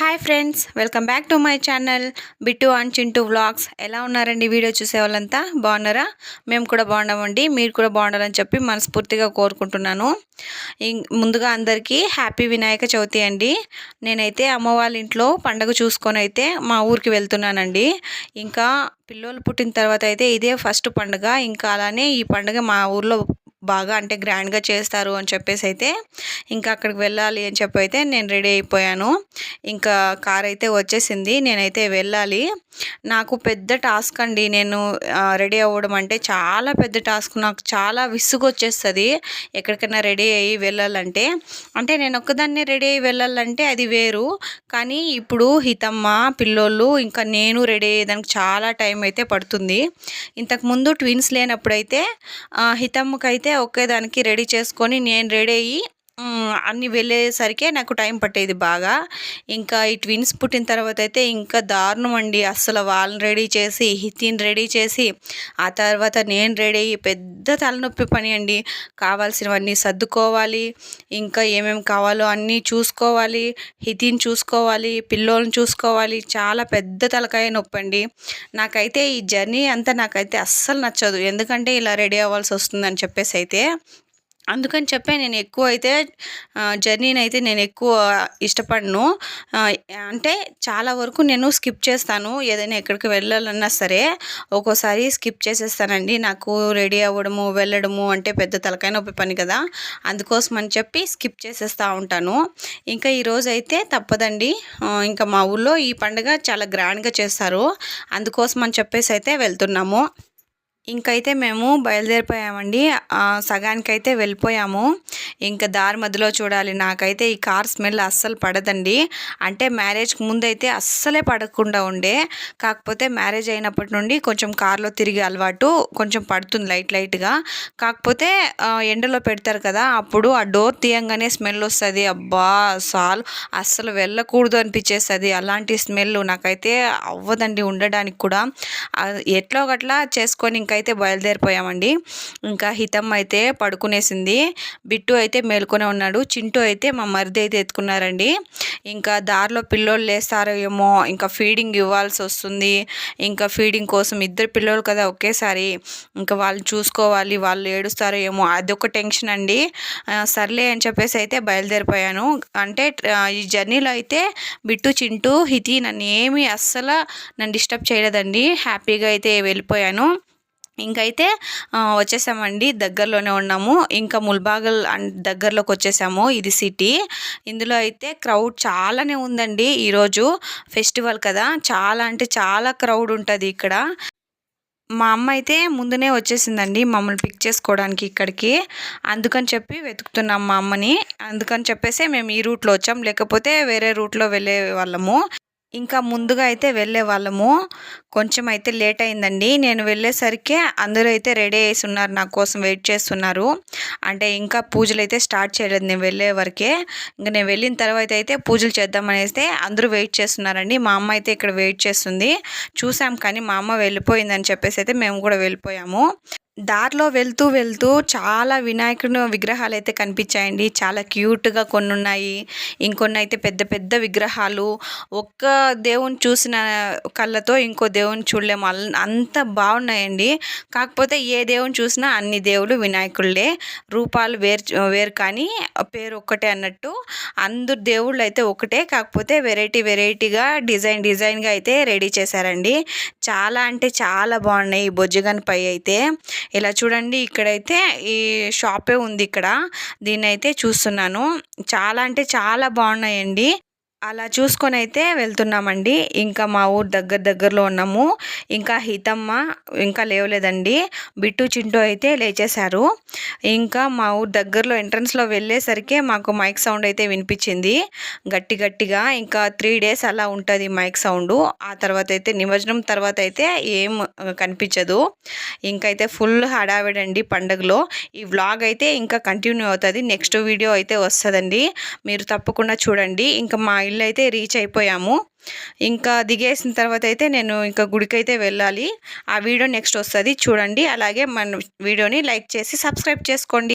Hi friends, welcome back to my channel Bittu and Chintu vlogs. ఎలా ఉన్నారండి? Video చూసే వాళ్ళంతా బాగున్నారా? మేము కూడా బాగున్నామండి. మీరు కూడా బాగుండాలని చెప్పి మనస్ఫూర్తిగా కోరుకుంటున్నాను. ముందుగా అందరికీ హ్యాపీ వినాయక చవితి అండి. నేనైతే అమ్మ వాళ్ళ ఇంట్లో పండగ చూసుకొని అయితే మా ఊరికి వెళ్తున్నానండి. ఇంకా పిల్లలు పుట్టిన తర్వాత అయితే ఇదే ఫస్ట్ పండుగ. ఇంకా అలానే ఈ పండుగ మా ఊర్లో బాగా అంటే గ్రాండ్గా చేస్తారు అని చెప్పేసి అయితే ఇంకా అక్కడికి వెళ్ళాలి అని చెప్పి అయితే నేను రెడీ అయిపోయాను. ఇంకా కార్ అయితే వచ్చేసింది, నేనైతే వెళ్ళాలి. నాకు పెద్ద టాస్క్ అండి. నేను రెడీ అవ్వడం అంటే చాలా పెద్ద టాస్క్. నాకు చాలా విసుగు వచ్చేస్తుంది ఎక్కడికైనా రెడీ అయ్యి వెళ్ళాలంటే. అంటే నేను ఒక్కదాన్నే రెడీ అయ్యి వెళ్ళాలంటే అది వేరు, కానీ ఇప్పుడు హితమ్మ పిల్లోళ్ళు ఇంకా నేను రెడీ అయ్యేదానికి చాలా టైం అయితే పడుతుంది. ఇంతకుముందు ట్విన్స్ లేనప్పుడైతే హితమ్మకైతే ఒకేదానికి రెడీ చేసుకొని నేను రెడీ అయ్యి అన్నీ వెళ్ళేసరికి నాకు టైం పట్టేది బాగా. ఇంకా ఈ ట్విన్స్ పుట్టిన తర్వాత అయితే ఇంకా దారుణం అండి. అస్సలు వాళ్ళని రెడీ చేసి హితిని రెడీ చేసి ఆ తర్వాత నేను రెడీ అయ్యి పెద్ద తలనొప్పి పని అండి. కావాల్సినవన్నీ సర్దుకోవాలి, ఇంకా ఏమేమి కావాలో అన్నీ చూసుకోవాలి, హితిని చూసుకోవాలి, పిల్లోలను చూసుకోవాలి. చాలా పెద్ద తలకాయ నొప్పి అండి. నాకైతే ఈ జర్నీ అంతా నాకైతే అస్సలు నచ్చదు, ఎందుకంటే ఇలా రెడీ అవ్వాల్సి వస్తుందని చెప్పేసి అయితే. అందుకని చెప్పే నేను ఎక్కువ అయితే జర్నీని అయితే నేను ఎక్కువ ఇష్టపడను. అంటే చాలా వరకు నేను స్కిప్ చేస్తాను. ఏదైనా ఎక్కడికి వెళ్ళాలన్నా సరే ఒక్కోసారి స్కిప్ చేసేస్తానండి. నాకు రెడీ అవ్వడము వెళ్ళడము అంటే పెద్ద తలకాయ నొప్పి పని కదా, అందుకోసం అని చెప్పి స్కిప్ చేసేస్తూ ఉంటాను. ఇంకా ఈరోజు అయితే తప్పదండి. ఇంకా మా ఊళ్ళో ఈ పండుగ చాలా గ్రాండ్గా చేస్తారు, అందుకోసం అని చెప్పేసి అయితే వెళ్తున్నాము. ఇంకైతే మేము బయలుదేరిపోయామండి. సగానికైతే వెళ్ళిపోయాము. ఇంకా దారి మధ్యలో చూడాలి. నాకైతే ఈ కార్ స్మెల్ అస్సలు పడదండి. అంటే మ్యారేజ్కి ముందైతే అస్సలే పడకుండా ఉండే, కాకపోతే మ్యారేజ్ అయినప్పటి నుండి కొంచెం కార్లో తిరిగే అలవాటు కొంచెం పడుతుంది లైట్గా. కాకపోతే ఎండలో పెడతారు కదా, అప్పుడు ఆ డోర్ తీయంగానే స్మెల్ వస్తుంది. అబ్బా అస్సలు వెళ్ళకూడదు అనిపించేస్తుంది. అలాంటి స్మెల్ నాకైతే అవ్వదండి ఉండడానికి కూడా. ఎట్లో గట్లా చేసుకొని ఇంకైతే బయలుదేరిపోయామండి. ఇంకా హితమ్మ అయితే పడుకునేసింది, బిట్టు అయితే మేలుకొనే ఉన్నాడు, చింటూ అయితే మా మరిది అయితే ఎత్తుకున్నారండి. ఇంకా దారిలో పిల్లోళ్ళు లేస్తారో ఏమో, ఇంకా ఫీడింగ్ ఇవ్వాల్సి వస్తుంది. ఇంకా ఫీడింగ్ కోసం ఇద్దరు పిల్లలు కదా ఒకేసారి, ఇంకా వాళ్ళు చూసుకోవాలి, వాళ్ళు ఏడుస్తారో ఏమో అదొక టెన్షన్ అండి. సర్లే అని చెప్పేసి అయితే బయలుదేరిపోయాను. అంటే ఈ జర్నీలో అయితే బిట్టు చింటూ హితి నన్ను డిస్టర్బ్ చేయలేదండి. హ్యాపీగా అయితే వెళ్ళిపోయాను. ఇంకైతే వచ్చేసామండి, దగ్గరలోనే ఉన్నాము. ఇంకా ముల్బాగల్ దగ్గరలోకి వచ్చేసాము. ఇది సిటీ. ఇందులో అయితే క్రౌడ్ చాలానే ఉందండి. ఈరోజు ఫెస్టివల్ కదా, చాలా అంటే చాలా క్రౌడ్ ఉంటుంది ఇక్కడ. మా అమ్మ అయితే ముందునే వచ్చేసిందండి మమ్మల్ని పిక్ చేసుకోవడానికి ఇక్కడికి. అందుకని చెప్పి వెతుకుతున్నాం మా అమ్మని. అందుకని చెప్పేసి మేము ఈ రూట్లో వచ్చాం, లేకపోతే వేరే రూట్లో వెళ్ళే వాళ్ళము. ఇంకా ముందుగా అయితే వెళ్ళే వాళ్ళము. కొంచెం అయితే లేట్ అయిందండి. నేను వెళ్ళేసరికి అందరూ అయితే రెడీ అయ్యేసి ఉన్నారు, నా కోసం వెయిట్ చేస్తున్నారు. అంటే ఇంకా పూజలు అయితే స్టార్ట్ చేయలేదు నేను వెళ్ళే వరకే. ఇంకా నేను వెళ్ళిన తర్వాత అయితే పూజలు చేద్దామనేస్తే అందరూ వెయిట్ చేస్తున్నారండి. మా అమ్మ అయితే ఇక్కడ వెయిట్ చేస్తుంది. చూసాం కానీ మా అమ్మ వెళ్ళిపోయిందని చెప్పేసి అయితే మేము కూడా వెళ్ళిపోయాము. దారిలో వెళ్తూ చాలా వినాయకుని విగ్రహాలు అయితే కనిపించాయండి. చాలా క్యూట్గా కొన్ని ఉన్నాయి, ఇంకొన్ని అయితే పెద్ద పెద్ద విగ్రహాలు. ఒక్క దేవుని చూసిన కళ్ళతో ఇంకో దేవుని చూడలేము, అంత బాగున్నాయండి. కాకపోతే ఏ దేవుని చూసినా అన్ని దేవుడు వినాయకుళ్ళే, రూపాలు వేరు కానీ పేరు ఒక్కటే అన్నట్టు. అందరు దేవుళ్ళు అయితే ఒకటే, కాకపోతే వెరైటీగా డిజైన్గా అయితే రెడీ చేశారండి. చాలా అంటే చాలా బాగున్నాయి. ఈ బొజ్జగన్పై అయితే ఇలా చూడండి, ఇక్కడైతే ఈ షాపే ఉంది ఇక్కడ, దీన్ని అయితే చూస్తున్నాను. చాలా అంటే చాలా బాగున్నాయండి. అలా చూసుకొని అయితే వెళ్తున్నామండి. ఇంకా మా ఊరు దగ్గరలో ఉన్నాము. ఇంకా హితమ్మ ఇంకా లేవలేదండి. బిట్టు చింటూ అయితే లేచేశారు. ఇంకా మా ఊరు దగ్గరలో ఎంట్రన్స్లో వెళ్ళేసరికి మాకు మైక్ సౌండ్ అయితే వినిపించింది గట్టిగా. ఇంకా 3 days అలా ఉంటుంది మైక్ సౌండ్. ఆ తర్వాత అయితే నిమజ్జనం తర్వాత అయితే ఏం కనిపించదు. ఇంకైతే ఫుల్ హడావిడండి పండుగలో. ఈ వ్లాగ్ అయితే ఇంకా కంటిన్యూ అవుతుంది, నెక్స్ట్ వీడియో అయితే వస్తుందండి, మీరు తప్పకుండా చూడండి. ఇంకా మా ఇల్లు అయితే రీచ్ అయిపోయాము. ఇంకా దిగేసిన తర్వాత అయితే నేను ఇంకా గుడికైతే వెళ్ళాలి. ఆ వీడియో నెక్స్ట్ వస్తుంది చూడండి. అలాగే మన వీడియోని లైక్ చేసి సబ్స్క్రైబ్ చేసుకోండి.